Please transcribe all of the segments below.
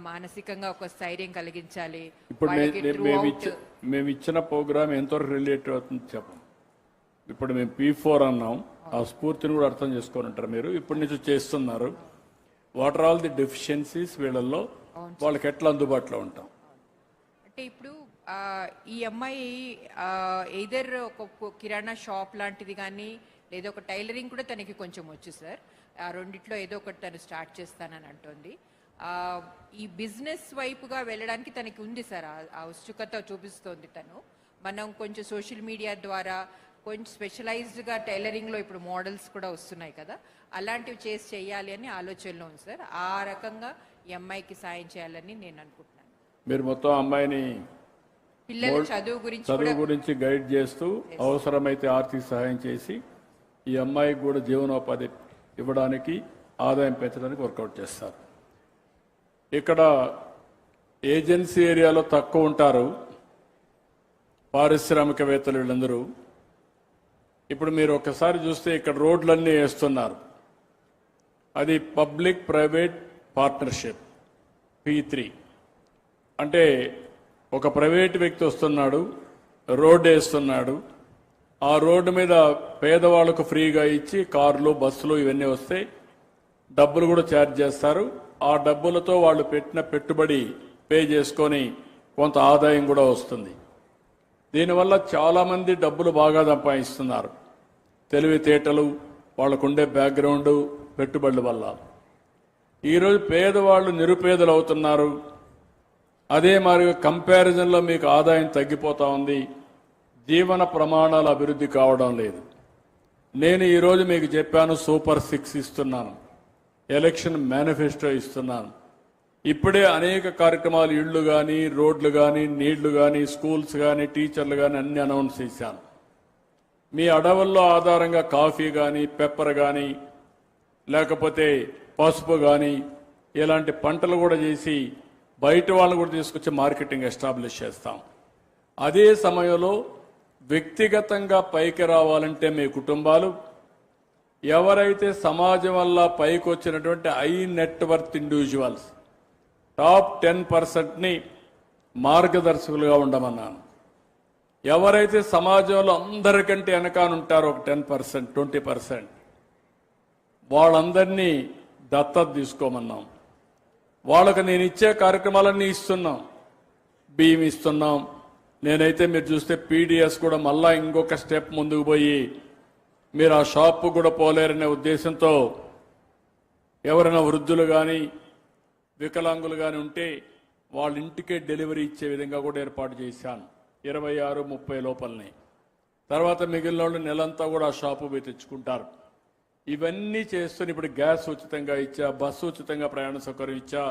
మానసికంగా ఒక స్థైర్యం కలిగించాలి. ఇప్పుడు వాళ్ళకి మేము ఇచ్చిన ప్రోగ్రామ్ ఎంతవరకు రిలేటెడ్ అవుతుంది చెప్పండి. ఇప్పుడు మేము P4 అన్నాం, ఆ స్ఫూర్తిని కూడా అర్థం చేసుకోనంటారు మీరు. ఇప్పటి నుంచి చేస్తున్నారు. What are all the deficiencies వీళ్ళల్లో, వాళ్ళకి ఎట్లా అందుబాటులో ఉంటాం. అంటే ఇప్పుడు ఈ అమ్మాయి ఎయిదర్ ఒక కిరాణా షాప్ లాంటిది కానీ లేదా ఒక టైలరింగ్ కూడా తనకి కొంచెం వచ్చు సార్. ఆ రెండిట్లో ఏదో ఒకటి తను స్టార్ట్ చేస్తానని అంటుంది. ఈ బిజినెస్ వైపుగా వెళ్ళడానికి తనకి ఉంది సార్, ఆ ఉత్సుకత చూపిస్తోంది తను. మనం కొంచెం సోషల్ మీడియా ద్వారా కొంచెం స్పెషలైజ్డ్గా టైలరింగ్లో ఇప్పుడు మోడల్స్ కూడా వస్తున్నాయి కదా, అలాంటివి చేసి చేయాలి అని ఆలోచనలో ఉంది సార్. ఆ రకంగా ఈ అమ్మాయికి సాయం చేయాలని నేను అనుకుంటున్నాను. మీరు మొత్తం అమ్మాయిని పిల్లల చదువు గురించి గైడ్ చేస్తూ అవసరమైతే ఆర్థిక సహాయం చేసి ఈ అమ్మాయికి కూడా జీవనోపాధి ఇవ్వడానికి, ఆదాయం పెంచడానికి వర్కౌట్ చేస్తారు. ఇక్కడ ఏజెన్సీ ఏరియాలో తక్కువ ఉంటారు పారిశ్రామికవేత్తలు వీళ్ళందరూ. ఇప్పుడు మీరు ఒకసారి చూస్తే ఇక్కడ రోడ్లన్నీ వేస్తున్నారు. అది పబ్లిక్ ప్రైవేట్ పార్ట్నర్షిప్ P3. అంటే ఒక ప్రైవేట్ వ్యక్తి వస్తున్నాడు, రోడ్డు వేస్తున్నాడు. ఆ రోడ్డు మీద పేదవాళ్లకు ఫ్రీగా ఇచ్చి కార్లు, బస్సులు ఇవన్నీ వస్తే డబ్బులు కూడా ఛార్జ్ చేస్తారు. ఆ డబ్బులతో వాళ్ళు పెట్టిన పెట్టుబడి పే చేసుకొని కొంత ఆదాయం కూడా వస్తుంది. దీనివల్ల చాలామంది డబ్బులు బాగా సంపాదిస్తున్నారు. తెలివితేటలు, వాళ్ళకుండే బ్యాక్గ్రౌండ్, పెట్టుబడుల వల్ల. ఈరోజు పేదవాళ్ళు నిరుపేదలు అవుతున్నారు. అదే మరి కంపారిజన్లో మీకు ఆదాయం తగ్గిపోతూ ఉంది, జీవన ప్రమాణాలు అభివృద్ధి కావడం లేదు. నేను ఈరోజు మీకు చెప్పాను, సూపర్ 6 ఇస్తున్నాను, ఎలక్షన్ మేనిఫెస్టో ఇస్తున్నాను. ఇప్పుడే అనేక కార్యక్రమాలు, ఇళ్లు కానీ, రోడ్లు కానీ, నీళ్లు కానీ, స్కూల్స్ కానీ, టీచర్లు కానీ అన్ని అనౌన్స్ చేశాను. మీ అడవుల్లో ఆధారంగా కాఫీ కానీ, పెప్పర్ కానీ, లేకపోతే పసుపు కానీ ఇలాంటి పంటలు కూడా చేసి బయట వాళ్ళని కూడా తీసుకొచ్చి మార్కెటింగ్ ఎస్టాబ్లిష్ చేస్తాం. అదే సమయంలో వ్యక్తిగతంగా పైకి రావాలంటే మీ కుటుంబాలు, ఎవరైతే సమాజం వల్ల పైకి వచ్చినటువంటి హై నెట్వర్త్ ఇండివిజువల్స్ టాప్ 10%ని మార్గదర్శకులుగా ఉండమన్నాను. ఎవరైతే సమాజంలో అందరికంటే వెనకానుంటారో ఒక 10%, 20%, వాళ్ళందరినీ దత్తత తీసుకోమన్నాం. వాళ్ళకు నేను ఇచ్చే కార్యక్రమాలన్నీ ఇస్తున్నాం. బియ్యం ఇస్తున్నాం. నేనైతే మీరు చూస్తే PDS కూడా మళ్ళా ఇంకొక స్టెప్ ముందుకు పోయి, మీరు ఆ షాపు కూడా పోలేరనే ఉద్దేశంతో ఎవరైనా వృద్ధులు కానీ, వికలాంగులు కానీ ఉంటే వాళ్ళ ఇంటికే డెలివరీ ఇచ్చే విధంగా కూడా ఏర్పాటు చేశాను 26, 30 లోపలనే. తర్వాత మిగిలిన వాళ్ళు నెలంతా కూడా ఆ షాపు పోయి తెచ్చుకుంటారు. ఇవన్నీ చేస్తున్న ఇప్పుడు గ్యాస్ ఉచితంగా ఇచ్చా, బస్సు ఉచితంగా ప్రయాణ సౌకర్యం ఇచ్చా,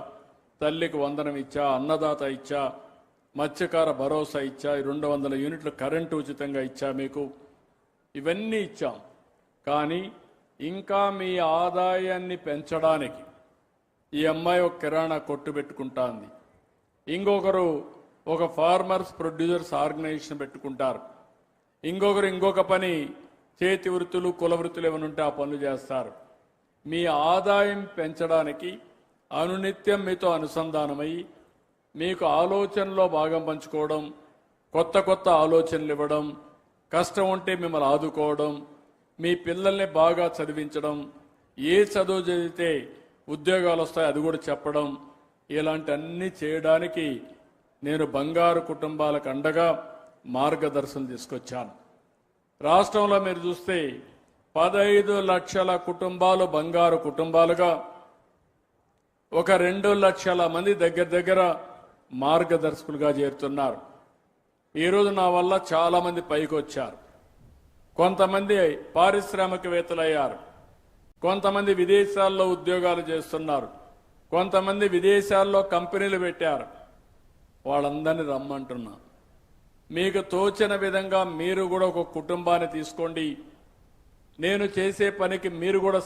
తల్లికి వందనం ఇచ్చా, అన్నదాత ఇచ్చా, మత్స్యకార భరోసా ఇచ్చా, 200 యూనిట్లు కరెంటు ఉచితంగా ఇచ్చా మీకు. ఇవన్నీ ఇచ్చాం. కానీ ఇంకా మీ ఆదాయాన్ని పెంచడానికి ఈ అమ్మాయి ఒక కిరాణా కొట్టు పెట్టుకుంటాంది, ఇంకొకరు ఒక ఫార్మర్స్ ప్రొడ్యూసర్స్ ఆర్గనైజేషన్ పెట్టుకుంటారు, ఇంకొకరు ఇంకొక పని, చేతి వృత్తులు, కుల వృత్తులు ఏమైనా ఉంటే ఆ పనులు చేస్తారు. మీ ఆదాయం పెంచడానికి అనునిత్యం మీతో అనుసంధానమై మీకు ఆలోచనలో భాగం పంచుకోవడం, కొత్త కొత్త ఆలోచనలు ఇవ్వడం, కష్టం ఉంటే మిమ్మల్ని ఆదుకోవడం, మీ పిల్లల్ని బాగా చదివించడం, ఏ చదువు చదివితే ఉద్యోగాలు వస్తాయి అది కూడా చెప్పడం, ఇలాంటి అన్నీ చేయడానికి నేను బంగారు కుటుంబాలకు అండగా మార్గదర్శనం తీసుకొచ్చాను. రాష్ట్రంలో మీరు చూస్తే 15 లక్షల కుటుంబాలు బంగారు కుటుంబాలుగా, ఒక 2 లక్షల మంది దగ్గర మార్గదర్శకులుగా చేరుతున్నారు. ఈరోజు నా వల్ల చాలా మంది పైకి వచ్చారు. కొంతమంది పారిశ్రామికవేత్తలు అయ్యారు, కొంతమంది విదేశాల్లో ఉద్యోగాలు చేస్తున్నారు, కొంతమంది విదేశాల్లో కంపెనీలు పెట్టారు. వాళ్ళందరినీ రమ్మంటున్నా. మీకు తోచిన విధంగా మీరు కూడా ఒక కుటుంబాన్ని తీసుకోండి. నేను చేసే పనికి మీరు కూడా